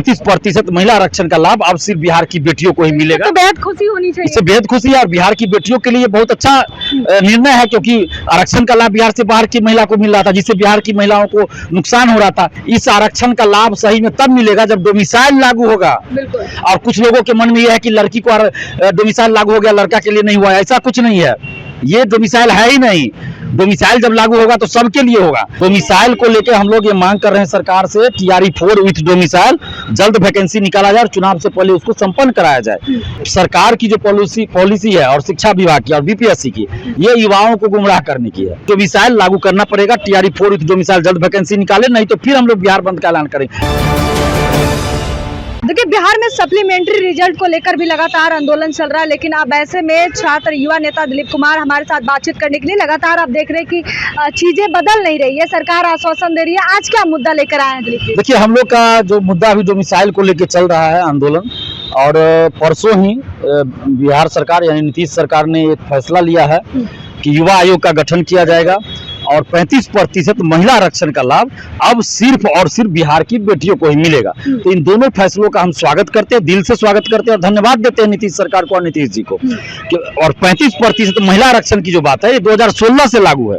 35% महिला आरक्षण का लाभ अब सिर्फ बिहार की बेटियों को ही मिलेगा। तो बेहद खुशी होनी चाहिए। इससे बेहद खुशी है और बिहार की बेटियों के लिए बहुत अच्छा निर्णय है, क्योंकि आरक्षण का लाभ बिहार से बाहर की महिला को मिल रहा था, जिससे बिहार की महिलाओं को नुकसान हो रहा था। इस आरक्षण का लाभ सही में तब मिलेगा जब डोमिसाइल लागू होगा। बिल्कुल। और कुछ लोगों के मन में यह है कि लड़की को डोमिसाइल लागू हो गया, लड़का के लिए नहीं हुआ। ऐसा कुछ नहीं है, ये डोमिसाइल है ही नहीं। डोमिसाइल जब लागू होगा तो सबके लिए होगा। डोमिसाइल को लेकर हम लोग ये मांग कर रहे हैं सरकार से, TRE4 विथ डोमिसाइल जल्द वैकेंसी निकाला जाए और चुनाव से पहले उसको संपन्न कराया जाए। सरकार की जो पॉलिसी है और शिक्षा विभाग की और BPSC की, ये युवाओं को गुमराह करने की है। डोमिसाइल लागू करना पड़ेगा। TRE4 विथ डोमिसाइल जल्द वैकेंसी निकाले, नहीं तो फिर हम लोग बिहार बंद का ऐलान करेंगे। देखिए, बिहार में सप्लीमेंट्री रिजल्ट को लेकर भी लगातार आंदोलन चल रहा है, लेकिन अब ऐसे में छात्र युवा नेता दिलीप कुमार हमारे साथ बातचीत करने के लिए लगातार आप देख रहे हैं कि चीजें बदल नहीं रही है, सरकार आश्वासन दे रही है। आज क्या मुद्दा लेकर आए हैं दिलीप जी? देखिए, हम लोग का जो मुद्दा अभी डोमिसाइल को लेकर चल रहा है आंदोलन, और परसों ही बिहार सरकार यानी नीतीश सरकार ने एक फैसला लिया है कि युवा आयोग का गठन किया जाएगा और 35% महिला आरक्षण का लाभ अब सिर्फ और सिर्फ बिहार की बेटियों को ही मिलेगा। तो इन दोनों फैसलों का हम स्वागत करते हैं, दिल से स्वागत करते हैं और धन्यवाद देते हैं नीतीश सरकार को और नीतीश जी को। और 35% महिला आरक्षण की जो बात है, ये 2016 से लागू है।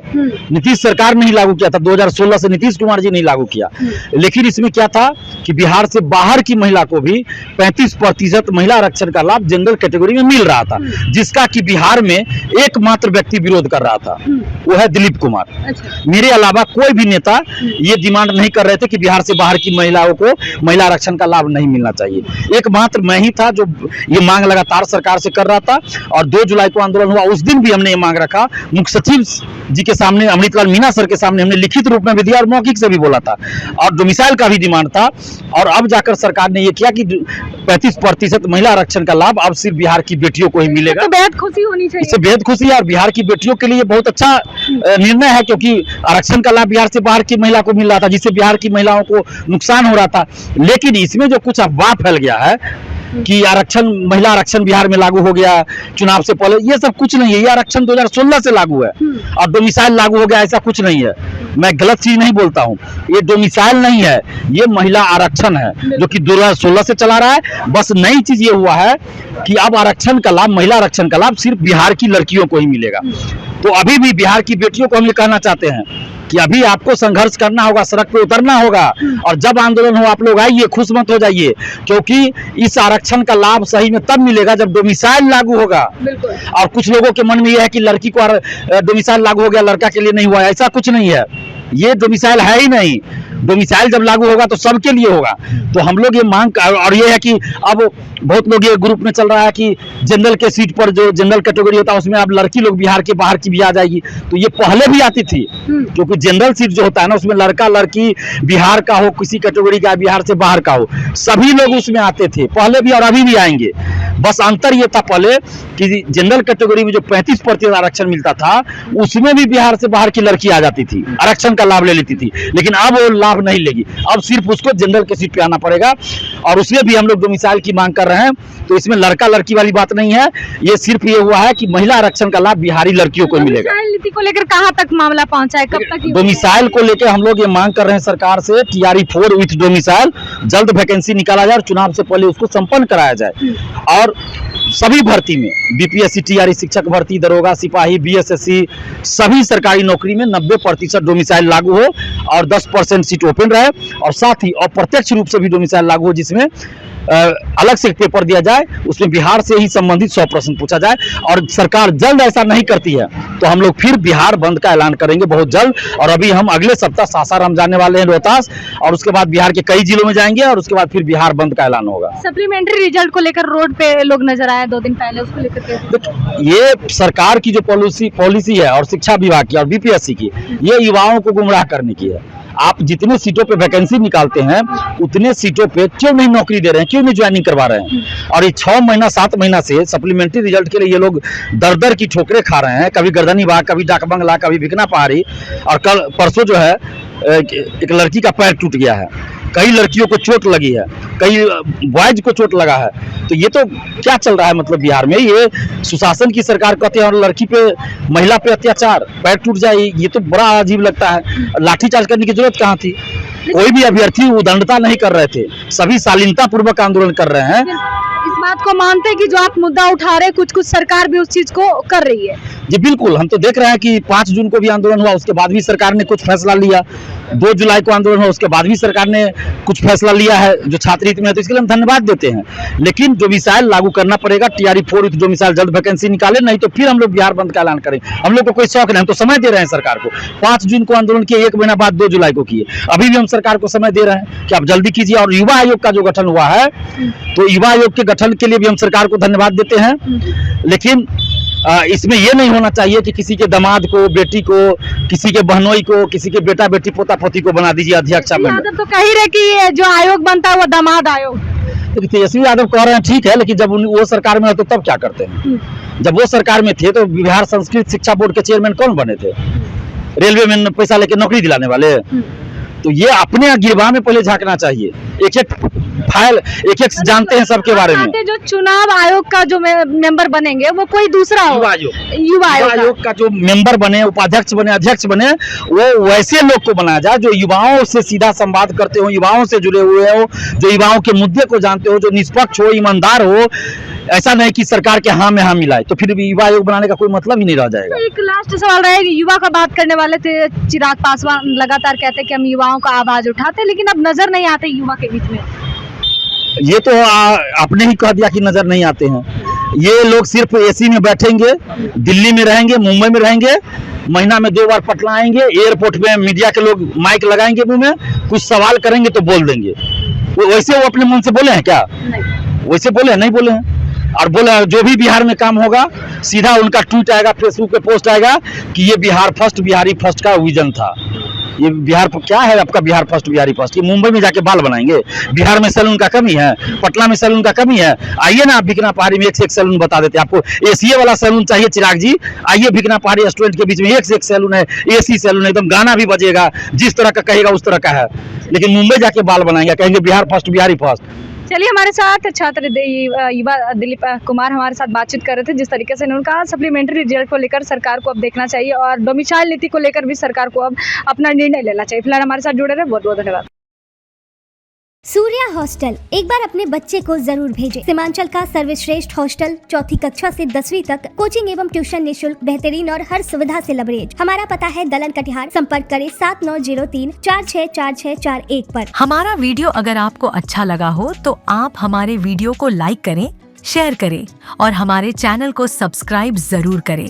नीतीश सरकार ने ही लागू किया था, 2016 से नीतीश कुमार जी ने लागू किया। लेकिन इसमें क्या था कि बिहार से बाहर की महिला को भी 35% महिला आरक्षण का लाभ जनरल कैटेगरी में मिल रहा था, जिसका कि बिहार में एकमात्र व्यक्ति विरोध कर रहा था, वो है दिलीप कुमार। मेरे अलावा कोई भी नेता ये डिमांड नहीं कर रहे थे कि बिहार से बाहर की महिलाओं को महिला आरक्षण का लाभ नहीं मिलना चाहिए। एकमात्र मैं ही था जो ये मांग लगातार सरकार से कर रहा था। और 2 जुलाई को आंदोलन हुआ, उस दिन भी हमने ये मांग रखा, मुख्य सचिव जी के सामने, अमृतलाल मीणा सर के सामने हमने लिखित रूप में भी दिया और मौखिक से भी बोला था, और डोमिसाइल का भी डिमांड था। और अब जाकर सरकार ने ये किया कि 35% महिला आरक्षण का लाभ अब सिर्फ बिहार की बेटियों को ही मिलेगा। तो बेहद खुशी होनी चाहिए। इससे बेहद खुशी है और बिहार की बेटियों के लिए बहुत अच्छा निर्णय है, क्योंकि आरक्षण का लाभ बिहार से बाहर की महिला को मिल रहा था, जिससे बिहार की महिलाओं को नुकसान हो रहा था। लेकिन इसमें जो कुछ अफवाह फैल गया है कि महिला आरक्षण बिहार में लागू हो गया चुनाव से पहले, ये सब कुछ नहीं है। ये आरक्षण 2016 से लागू है और डोमिसाइल लागू हो गया, ऐसा कुछ नहीं है। मैं गलत चीज नहीं बोलता हूँ, ये डोमिसाइल नहीं है, ये महिला आरक्षण है जो कि 2016 से चला रहा है। बस नई चीज ये हुआ है कि अब आरक्षण का लाभ, महिला आरक्षण का लाभ सिर्फ बिहार की लड़कियों को ही मिलेगा। तो अभी भी बिहार की बेटियों को हम ये कहना चाहते हैं कि अभी आपको संघर्ष करना होगा, सड़क पे उतरना होगा, और जब आंदोलन हो आप लोग आइए, खुश मत हो जाइए, क्योंकि इस आरक्षण का लाभ सही में तब मिलेगा जब डोमिसाइल लागू होगा। और कुछ लोगों के मन में यह है कि लड़की को डोमिसाइल लागू हो गया, लड़का के लिए नहीं हुआ। ऐसा कुछ नहीं है, ये डोमिसाइल है ही नहीं। डोमिसाइल जब लागू होगा तो सबके लिए होगा। तो हम लोग ये मांग, और ये है कि अब बहुत लोग ये ग्रुप में चल रहा है कि जनरल के सीट पर जो जनरल कैटेगरी होता है उसमें अब लड़की लोग बिहार के बाहर की भी आ जाएगी। तो ये पहले भी आती थी, क्योंकि जनरल सीट जो होता है ना, उसमें लड़का लड़की बिहार का हो, किसी कैटेगरी का, बिहार से बाहर का हो, सभी लोग उसमें आते थे पहले भी और अभी भी आएंगे। बस अंतर ये था पहले कि जनरल कैटेगरी में जो 35% आरक्षण मिलता था, उसमें भी बिहार से बाहर की लड़की आ जाती थी, आरक्षण का लाभ ले लेती थी। लेकिन अब वो लाभ नहीं लेगी, अब सिर्फ उसको जनरल के सीट पे आना पड़ेगा। और उसमें भी हम लोग डोमिसाइल की मांग कर रहे हैं। तो इसमें लड़का लड़की वाली बात नहीं है, ये सिर्फ ये हुआ है कि महिला आरक्षण का लाभ बिहारी लड़कियों को मिलेगा। नीति को लेकर कहाँ तक मामला पहुंचा है, कब तक? डोमिसाइल को लेकर हम लोग ये मांग कर रहे हैं सरकार से, TRE4 विथ डोमिसाइल जल्द वैकेंसी निकाला जाए और चुनाव से पहले उसको संपन्न कराया जाए। और सभी भर्ती में, BPSC, TRE, शिक्षक भर्ती, दरोगा, सिपाही, BSSC, सभी सरकारी नौकरी में 90% डोमिसाइल लागू हो और 10% सीट ओपन रहे। और साथ ही अप्रत्यक्ष रूप से भी डोमिसाइल लागू हो, जिसमें अलग से पेपर दिया जाए, उसमें बिहार से ही संबंधित 100 प्रश्न पूछा जाए। और सरकार जल्द ऐसा नहीं करती है तो हम लोग फिर बिहार बंद का ऐलान करेंगे बहुत जल्द। और अभी हम अगले सप्ताह सासाराम जाने वाले हैं, रोहतास, और उसके बाद बिहार के कई जिलों में जाएंगे और उसके बाद फिर बिहार बंद का ऐलान होगा। सप्लीमेंट्री रिजल्ट को लेकर रोड पे लोग नजर आए 2 दिन पहले, उसको लेकर ये सरकार की जो पॉलिसी है और शिक्षा विभाग की और BPSC की, ये युवाओं को गुमराह करने की है। आप जितने सीटों पे वैकेंसी निकालते हैं उतने सीटों पे क्यों नहीं नौकरी दे रहे हैं, क्यों नहीं ज्वाइनिंग करवा रहे हैं? और ये 6 महीना 7 महीना से सप्लीमेंट्री रिजल्ट के लिए ये लोग दर दर की ठोकरें खा रहे हैं, कभी गर्दनी बाग, कभी डाक बंगला, कभी भिकना पहाड़ी। और कल परसों जो है एक लड़की का पैर टूट गया है, कई लड़कियों को चोट लगी है, कई बॉयज को चोट लगा है। तो ये तो क्या चल रहा है मतलब बिहार में? ये सुशासन की सरकार कहते हैं और लड़की पे, महिला पे अत्याचार, पैर टूट जाए, ये तो बड़ा अजीब लगता है। लाठीचार्ज करने की जरूरत कहाँ थी? कोई भी अभ्यर्थी उदंडता नहीं कर रहे थे, सभी शालीनता पूर्वक आंदोलन कर रहे हैं। इस बात को मानते हैं कि जो आप मुद्दा उठा रहे हैं कुछ सरकार भी उस चीज को कर रही है। जी बिल्कुल, हम तो देख रहे हैं कि 5 जून को भी आंदोलन हुआ, उसके बाद भी सरकार ने कुछ फैसला लिया। 2 जुलाई को आंदोलन हुआ, उसके बाद भी सरकार ने कुछ फैसला लिया है जो छात्र हित में है, तो इसके लिए हम धन्यवाद देते हैं। लेकिन जो मिसाइल लागू करना पड़ेगा, TRE 4 जो मिसाइल जल्द वैकेंसी निकाले, नहीं तो फिर हम लोग बिहार बंद का ऐलान करें। हम लोग को कोई शौक नहीं, हम तो समय दे रहे हैं सरकार को। 5 जून को आंदोलन किए, 1 महीना बाद 2 जुलाई को किए, अभी भी हम सरकार को समय दे रहे हैं कि आप जल्दी कीजिए। और युवा आयोग का जो गठन हुआ है, तो युवा आयोग के गठन के लिए भी हम सरकार को धन्यवाद देते हैं। लेकिन इसमें ये नहीं होना चाहिए कि किसी के दामाद को, बेटी को, किसी के बहनोई को, किसी के बेटा बेटी पोता पोती को बना दीजिए अध्यक्ष। यादव तो कह ही रहे कि ये जो आयोग बनता है वो दामाद आयोग। तो तेजस्वी यादव कह रहे हैं ठीक है, लेकिन जब वो सरकार में है तो तब क्या करते हैं? जब वो सरकार में थे तो बिहार संस्कृत शिक्षा बोर्ड के चेयरमैन कौन बने थे? रेलवे में पैसा लेके नौकरी दिलाने वाले। तो ये अपने गिरबान में पहले झांकना चाहिए। एक एक फाइल एक एक जानते हैं सबके बारे में। जो चुनाव आयोग का जो मेंबर बनेंगे वो कोई दूसरा हो, युवा आयोग का जो मेंबर बने, उपाध्यक्ष बने, अध्यक्ष बने, वो वैसे लोग को बनाया जाए जो युवाओं से सीधा संवाद करते हो, युवाओं से जुड़े हुए हो, जो युवाओं के मुद्दे को जानते हो, जो निष्पक्ष हो, ईमानदार हो। ऐसा नहीं कि सरकार के हाँ में हाँ मिलाए, तो फिर भी युवा आयोग बनाने का कोई मतलब ही नहीं रह जाएगा। एक लास्ट सवाल रहेगा, युवा का बात करने वाले थे चिराग पासवान, लगातार कहते हैं कि हम युवाओं का आवाज उठाते, लेकिन अब नजर नहीं आते युवा के बीच में। ये तो आपने ही कह दिया कि नजर नहीं आते हैं। ये लोग सिर्फ एसी में बैठेंगे, दिल्ली में रहेंगे, मुंबई में रहेंगे, महीना में 2 बार पटना आएंगे, एयरपोर्ट में मीडिया के लोग माइक लगाएंगे, मुंह में कुछ सवाल करेंगे तो बोल देंगे। वैसे वो अपने मन से बोले हैं क्या? वैसे बोले हैं? नहीं बोले हैं। और बोले जो भी बिहार में काम होगा सीधा उनका ट्वीट आएगा, फेसबुक पे पोस्ट आएगा कि ये बिहार फर्स्ट, बिहारी फर्स्ट का विजन था। ये बिहार क्या है आपका बिहार फर्स्ट, बिहारी फर्स्ट? ये मुंबई में जाके बाल बनाएंगे? बिहार में सैलून का कमी है, पटना में सैलून का कमी है? आइए ना, आप भिकना पहाड़ी में एक से एक सैलून बता देते हैं। आपको एसी वाला सैलून चाहिए चिराग जी, आइए भिकना पहाड़ी रेस्टोरेंट के बीच में एक से एक सैलून है, एसी सैलून है, एकदम गाना भी बजेगा, जिस तरह का कहेगा उस तरह का है। लेकिन मुंबई जाके बाल बनाएंगे, कहेंगे बिहार फर्स्ट, बिहारी फर्स्ट। चलिए, हमारे साथ छात्र युवा दिलीप कुमार हमारे साथ बातचीत कर रहे थे। जिस तरीके से उन्होंने कहा सप्लीमेंट्री रिजल्ट को लेकर सरकार को अब देखना चाहिए और डोमिसाइल नीति को लेकर भी सरकार को अब अपना निर्णय लेना चाहिए। फिलहाल हमारे साथ जुड़े रहे, बहुत बहुत धन्यवाद। सूर्या हॉस्टल एक बार अपने बच्चे को जरूर भेजें। सीमांचल का सर्वश्रेष्ठ हॉस्टल, 4ठी कक्षा से 10वीं तक कोचिंग एवं ट्यूशन निःशुल्क, बेहतरीन और हर सुविधा से लबरेज। हमारा पता है दलन कटिहार। संपर्क करें 7903 464641 पर। हमारा वीडियो अगर आपको अच्छा लगा हो तो आप हमारे वीडियो को लाइक करें, शेयर करें और हमारे चैनल को सब्सक्राइब जरूर करें।